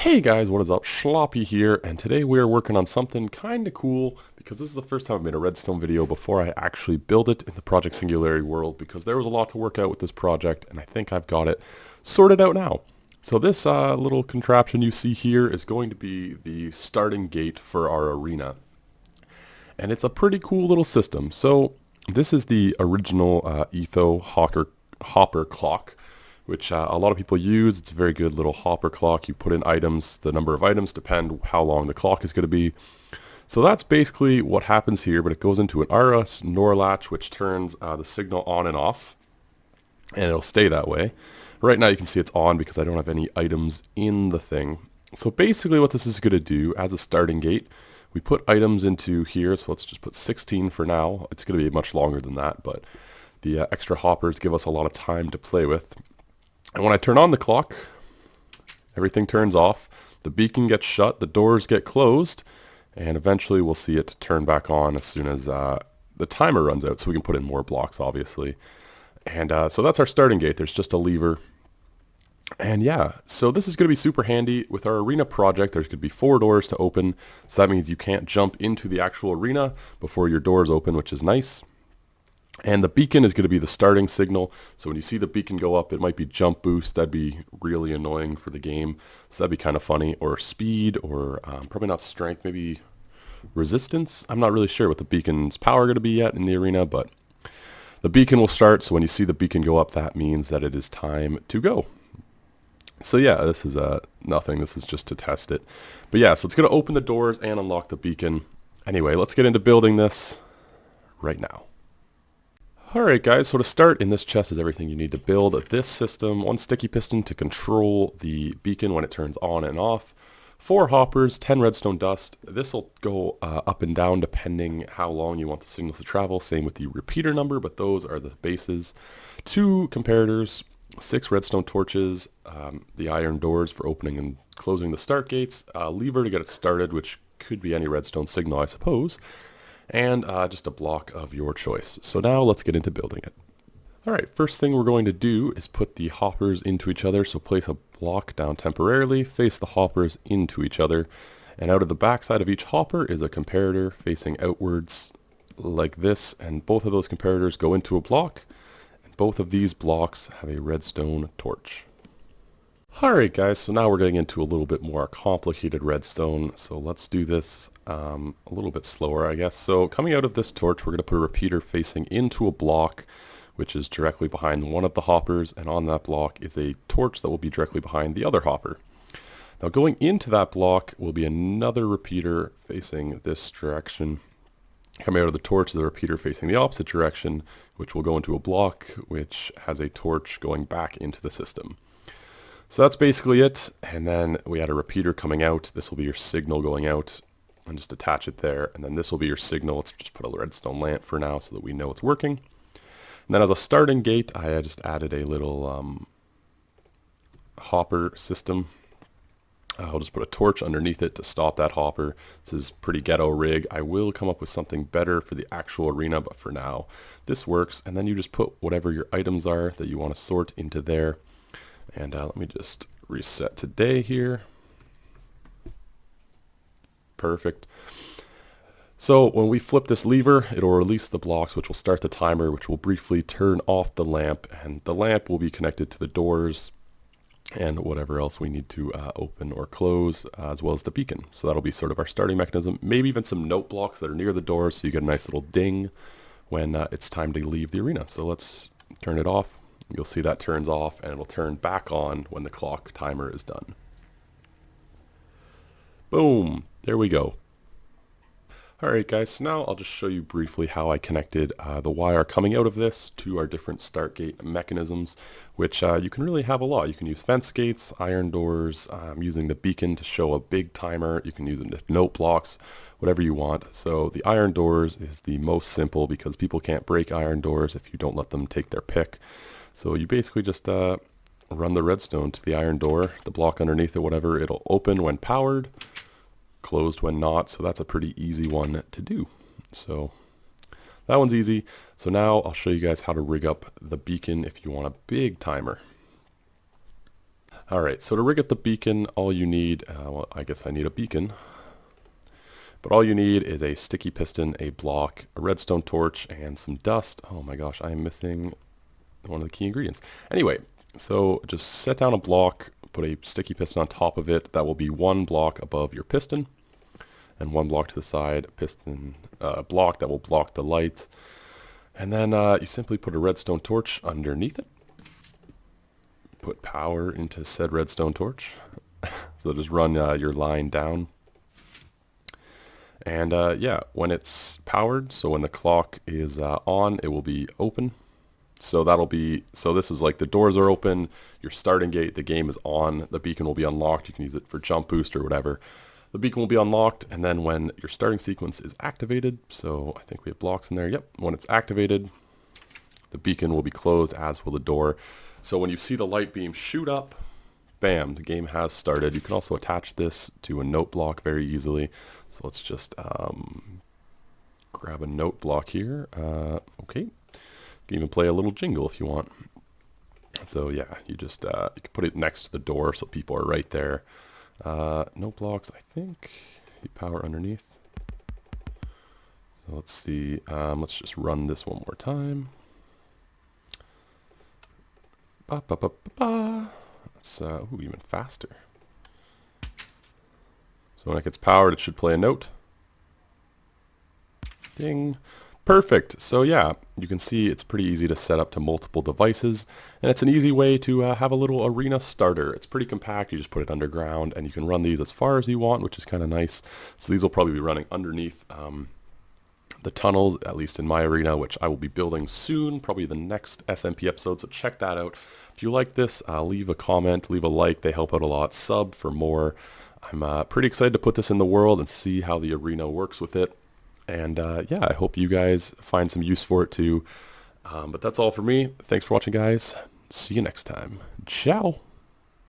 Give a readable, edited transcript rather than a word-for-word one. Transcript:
Hey guys, what is up? Schloppy here, and today we are working on something kinda cool because this is the first time I've made a redstone video before I actually build it in the Project Singularity world because there was a lot to work out with this project and I think I've got it sorted out now. So this little contraption you see here is going to be the starting gate for our arena. And it's a pretty cool little system. So this is the original Hopper clock, which a lot of people use. It's a very good little hopper clock. You put in items, the number of items depend how long the clock is going to be. So that's basically what happens here, but it goes into an RS NOR latch, which turns the signal on and off, and it'll stay that way. Right now you can see it's on because I don't have any items in the thing. So basically what this is going to do as a starting gate, we put items into here, so let's just put 16 for now. It's going to be much longer than that, but the extra hoppers give us a lot of time to play with. And when I turn on the clock, everything turns off, the beacon gets shut, the doors get closed, and eventually we'll see it turn back on as soon as the timer runs out, so we can put in more blocks, obviously. And so that's our starting gate. There's just a lever. And yeah, so this is going to be super handy. With our arena project, there's going to be 4 doors to open, so that means you can't jump into the actual arena before your doors open, which is nice. And the beacon is going to be the starting signal. So when you see the beacon go up, it might be jump boost. That'd be really annoying for the game. So that'd be kind of funny. Or speed, or probably not strength, maybe resistance. I'm not really sure what the beacon's power going to be yet in the arena, but the beacon will start. So when you see the beacon go up, that means that it is time to go. So yeah, this is nothing. This is just to test it. But yeah, so it's going to open the doors and unlock the beacon. Anyway, let's get into building this right now. Alright guys, so to start, in this chest is everything you need to build this system. 1 sticky piston to control the beacon when it turns on and off. 4 hoppers, 10 redstone dust. This will go up and down depending how long you want the signal to travel. Same with the repeater number, but those are the bases. 2 comparators, 6 redstone torches, the iron doors for opening and closing the start gates, a lever to get it started, which could be any redstone signal, I suppose, and just a block of your choice. So now let's get into building it. Alright, first thing we're going to do is put the hoppers into each other. So place a block down temporarily, face the hoppers into each other, and out of the backside of each hopper is a comparator facing outwards like this, and both of those comparators go into a block, and both of these blocks have a redstone torch. Alright guys, so now we're getting into a little bit more complicated redstone, so let's do this a little bit slower, I guess. So coming out of this torch, we're going to put a repeater facing into a block, which is directly behind one of the hoppers, and on that block is a torch that will be directly behind the other hopper. Now going into that block will be another repeater facing this direction. Coming out of the torch is a repeater facing the opposite direction, which will go into a block, which has a torch going back into the system. So that's basically it, and then we had a repeater coming out. This will be your signal going out, and just attach it there, and then this will be your signal. Let's just put a redstone lamp for now so that we know it's working. And then as a starting gate, I just added a little hopper system. I'll just put a torch underneath it to stop that hopper. This is pretty ghetto rig. I will come up with something better for the actual arena, but for now, this works. And then you just put whatever your items are that you want to sort into there. And let me just reset today here. Perfect. So when we flip this lever, it'll release the blocks, which will start the timer, which will briefly turn off the lamp. And the lamp will be connected to the doors and whatever else we need to open or close, as well as the beacon. So that'll be sort of our starting mechanism. Maybe even some note blocks that are near the doors, so you get a nice little ding when it's time to leave the arena. So let's turn it off. You'll see that turns off, and it'll turn back on when the clock timer is done. Boom! There we go. Alright guys, so now I'll just show you briefly how I connected the wire coming out of this to our different start gate mechanisms, which you can really have a lot. You can use fence gates, iron doors, using the beacon to show a big timer. You can use it to note blocks, whatever you want. So the iron doors is the most simple because people can't break iron doors if you don't let them take their pick. So you basically just run the redstone to the iron door, the block underneath it, whatever, it'll open when powered, closed when not, so that's a pretty easy one to do. So that one's easy. So now I'll show you guys how to rig up the beacon if you want a big timer. Alright, so to rig up the beacon, all you need, well, I guess I need a beacon. But all you need is a sticky piston, a block, a redstone torch, and some dust. Oh my gosh, I am missing one of the key ingredients. Anyway, so just set down a block, put a sticky piston on top of it. That will be one block above your piston, and one block to the side, piston block that will block the light. And then you simply put a redstone torch underneath it. Put power into said redstone torch. So just run your line down. And yeah, when it's powered, so when the clock is on, it will be open. So this is like the doors are open, your starting gate, the game is on, the beacon will be unlocked. You can use it for jump boost or whatever. The beacon will be unlocked, and then when your starting sequence is activated, so I think we have blocks in there, yep, when it's activated, the beacon will be closed, as will the door. So when you see the light beam shoot up, bam, the game has started. You can also attach this to a note block very easily. So let's just grab a note block here. Okay, you can even play a little jingle if you want. So yeah, you just you can put it next to the door so people are right there. Note blocks, I think you power underneath. So let's see, let's just run this one more time. Ba, ba, ba, ba, ba. It's ooh, even faster. So when it gets powered, it should play a note. Ding. Perfect. So yeah, you can see it's pretty easy to set up to multiple devices, and it's an easy way to have a little arena starter. It's pretty compact. You just put it underground, and you can run these as far as you want, which is kind of nice. So these will probably be running underneath the tunnels, at least in my arena, which I will be building soon, probably the next SMP episode, so check that out. If you like this, leave a comment, leave a like, they help out a lot. Sub for more. I'm pretty excited to put this in the world and see how the arena works with it. And yeah, I hope you guys find some use for it too. But that's all for me. Thanks for watching, guys. See you next time. Ciao.